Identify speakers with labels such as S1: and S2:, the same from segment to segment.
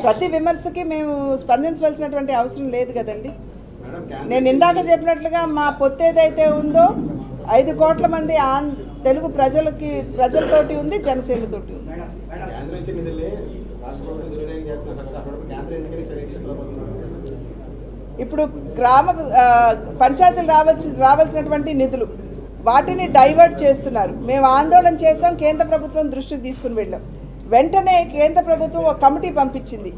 S1: ప్రతి విమర్శకి మేము స్పందించవలసినటువంటి అవసరం లేదు కదండి. నేను ఇందాక చెప్పినట్లుగా మా పొత్తు ఏదైతే ఉందో 5 కోట్ల మంది తెలుగు ప్రజలతోటి ఉంది, జనసేనతోటి ఉంది. ఇప్పుడు పంచాయతీలు రావాల్సినటువంటి నిధులు వాటిని డైవర్ట్ చేస్తున్నారు. మేము ఆందోళన చేసాం, కేంద్ర ప్రభుత్వం దృష్టికి తీసుకుని వెళ్ళాం. వెంటనే కేంద్ర ప్రభుత్వం ఒక కమిటీ పంపించింది.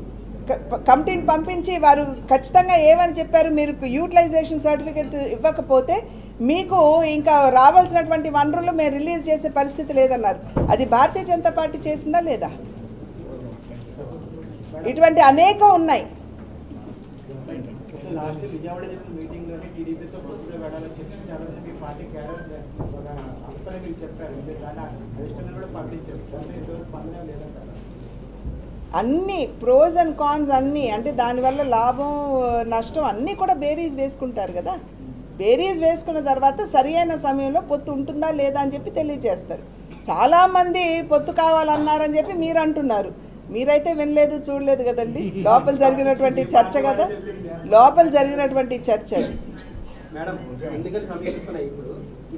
S1: కమిటీని పంపించి వారు ఖచ్చితంగా ఏమని చెప్పారు, మీరు యూటిలైజేషన్ సర్టిఫికేట్ ఇవ్వకపోతే మీకు ఇంకా రావాల్సినటువంటి వనరులు మేము రిలీజ్ చేసే పరిస్థితి లేదన్నారు. అది భారతీయ జనతా పార్టీ చేసిందా లేదా? ఇటువంటి అనేకం ఉన్నాయి. అన్ని ప్రోస్ అండ్ కాన్స్ అన్నీ, అంటే దానివల్ల లాభం నష్టం అన్నీ కూడా బేరీస్ వేసుకుంటారు కదా. బేరీస్ వేసుకున్న తర్వాత సరి అయిన సమయంలో పొత్తు ఉంటుందా లేదా అని చెప్పి తెలియజేస్తారు. చాలామంది పొత్తు కావాలన్నారని చెప్పి మీరు అంటున్నారు. మీరైతే వినలేదు, చూడలేదు కదండి. లోపల జరిగినటువంటి చర్చ కదా, లోపల జరిగినటువంటి చర్చ అది.
S2: మేడం, ఎన్నికలు సమీపిస్తున్నాయి.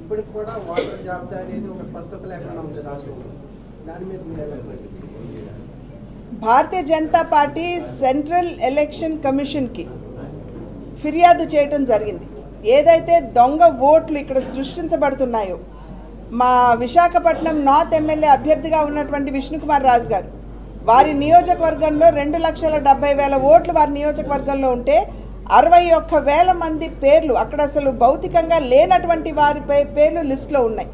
S2: ఇప్పటికి కూడా ఓటర్ జాబితా అనేది ఒక స్పష్టత లేకుండా ఉంది రాష్ట్రంలో. దాని మీద
S1: Bharatiya Janata party central election కమిషన్కి ఫిర్యాదు చేయటం జరిగింది. ఏదైతే దొంగ ఓట్లు ఇక్కడ సృష్టించబడుతున్నాయో, మా విశాఖపట్నం నార్త్ ఎమ్మెల్యే అభ్యర్థిగా ఉన్నటువంటి విష్ణుకుమార్ రాజు గారు, వారి నియోజకవర్గంలో 2,70,000 ఓట్లు వారి నియోజకవర్గంలో ఉంటే 61,000 మంది పేర్లు అక్కడ అసలు భౌతికంగా లేనటువంటి వారి పేర్లు లిస్టులో ఉన్నాయి.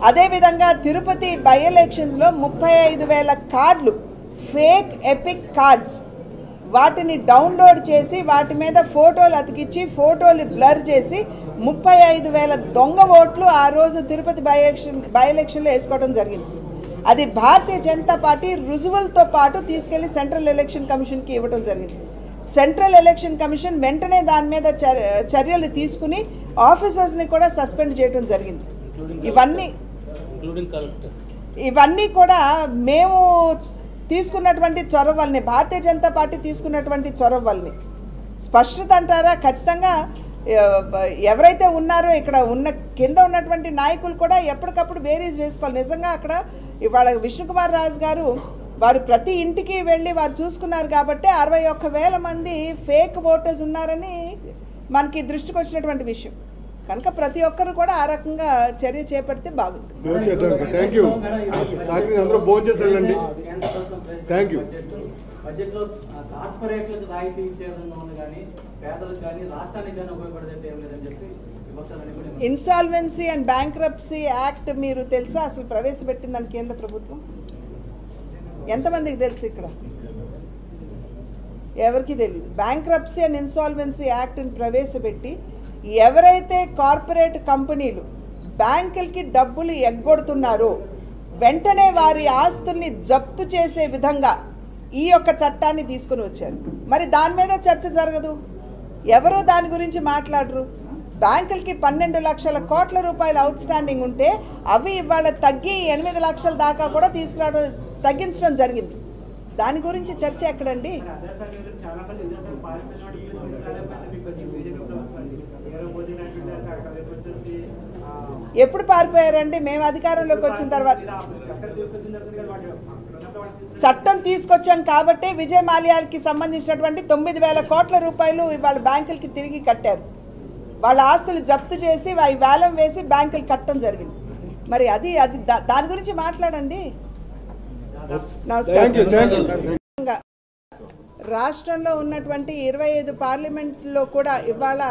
S1: అదేవిధంగా తిరుపతి బై ఎలక్షన్స్లో 35,000 కార్డులు, ఫేక్ ఎపిక్ కార్డ్స్, వాటిని డౌన్లోడ్ చేసి వాటి మీద ఫోటోలు అతికిచ్చి ఫోటోలు బ్లర్ చేసి 35,000 దొంగ ఓట్లు ఆ రోజు తిరుపతి బై ఎలక్షన్లో వేసుకోవడం జరిగింది. అది భారతీయ జనతా పార్టీ రుజువులతో పాటు తీసుకెళ్లి సెంట్రల్ ఎలక్షన్ కమిషన్కి ఇవ్వడం జరిగింది. సెంట్రల్ ఎలక్షన్ కమిషన్ వెంటనే దాని మీద చర్యలు తీసుకుని ఆఫీసర్స్ని కూడా సస్పెండ్ చేయడం జరిగింది. ఇవన్నీ కూడా మేము తీసుకున్నటువంటి చొరవ వల్లనే, భారతీయ జనతా పార్టీ తీసుకున్నటువంటి చొరవ వల్లనే. స్పష్టత అంటారా? ఖచ్చితంగా ఎవరైతే ఉన్నారో ఇక్కడ కింద ఉన్నటువంటి నాయకులు కూడా ఎప్పటికప్పుడు బేరీస్ వేసుకోవాలి. నిజంగా అక్కడ ఇవాళ విష్ణుకుమార్ రాజు గారు వారు ప్రతి ఇంటికి వెళ్ళి వారు చూసుకున్నారు కాబట్టి 61,000 మంది ఫేక్ ఓటర్స్ ఉన్నారని మనకి దృష్టికి వచ్చినటువంటి విషయం. కనుక ప్రతి ఒక్కరు కూడా ఆ రకంగా చర్య చేపడితే బాగుంటుంది. ఇన్సాల్వెన్సీ అండ్ బ్యాంక్రప్సీ యాక్ట్ మీరు తెలుసా? అసలు ప్రవేశపెట్టిందని కేంద్ర ప్రభుత్వం ఎంతమందికి తెలుసు? ఇక్కడ ఎవరికి తెలియదు. బ్యాంక్రప్సీ అండ్ ఇన్సాల్వెన్సీ యాక్ట్ని ప్రవేశపెట్టి ఎవరైతే కార్పొరేట్ కంపెనీలు బ్యాంకులకి డబ్బులు ఎగ్గొడుతున్నారో వెంటనే వారి ఆస్తుల్ని జప్తు చేసే విధంగా ఈ యొక్క చట్టాన్ని తీసుకుని వచ్చారు. మరి దాని మీద చర్చ జరగదు, ఎవరు దాని గురించి మాట్లాడరు. బ్యాంకులకి 12 లక్షల కోట్ల రూపాయలు అవుట్ స్టాండింగ్ ఉంటే అవి ఇవాళ తగ్గి 8 లక్షల దాకా కూడా తగ్గించడం జరిగింది. దాని గురించి చర్చ ఎక్కడండి? ఎప్పుడు పారిపోయారండి? మేము అధికారంలోకి వచ్చిన తర్వాత చట్టం తీసుకొచ్చాం కాబట్టి విజయ్ మాల్యాకి సంబంధించినటువంటి 9,000 కోట్ల రూపాయలు ఇవాళ బ్యాంకులకి తిరిగి కట్టారు. వాళ్ళ ఆస్తులు జప్తు చేసి వేలం వేసి బ్యాంకులు కట్టడం జరిగింది. మరి అది దాని గురించి మాట్లాడండి. నమస్కారం. రాష్ట్రంలో ఉన్నటువంటి 25 పార్లమెంట్లో కూడా ఇవాళ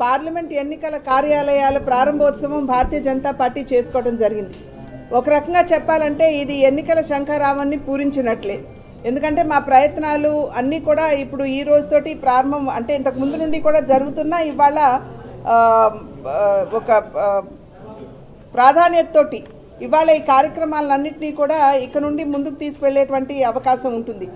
S1: పార్లమెంట్ ఎన్నికల కార్యాలయాల ప్రారంభోత్సవం భారతీయ జనతా పార్టీ చేసుకోవడం జరిగింది. ఒక రకంగా చెప్పాలంటే ఇది ఎన్నికల శంఖారావాన్ని పూరించినట్లే. ఎందుకంటే మా ప్రయత్నాలు అన్నీ కూడా ఇప్పుడు ఈ రోజుతోటి ప్రారంభం, అంటే ఇంతకు ముందు నుండి కూడా జరుగుతున్నా ఇవాళ ఒక ప్రాధాన్యతతోటి ఇవాళ ఈ కార్యక్రమాలన్నింటినీ కూడా ఇక నుండి ముందుకు తీసుకువెళ్ళేటువంటి అవకాశం ఉంటుంది.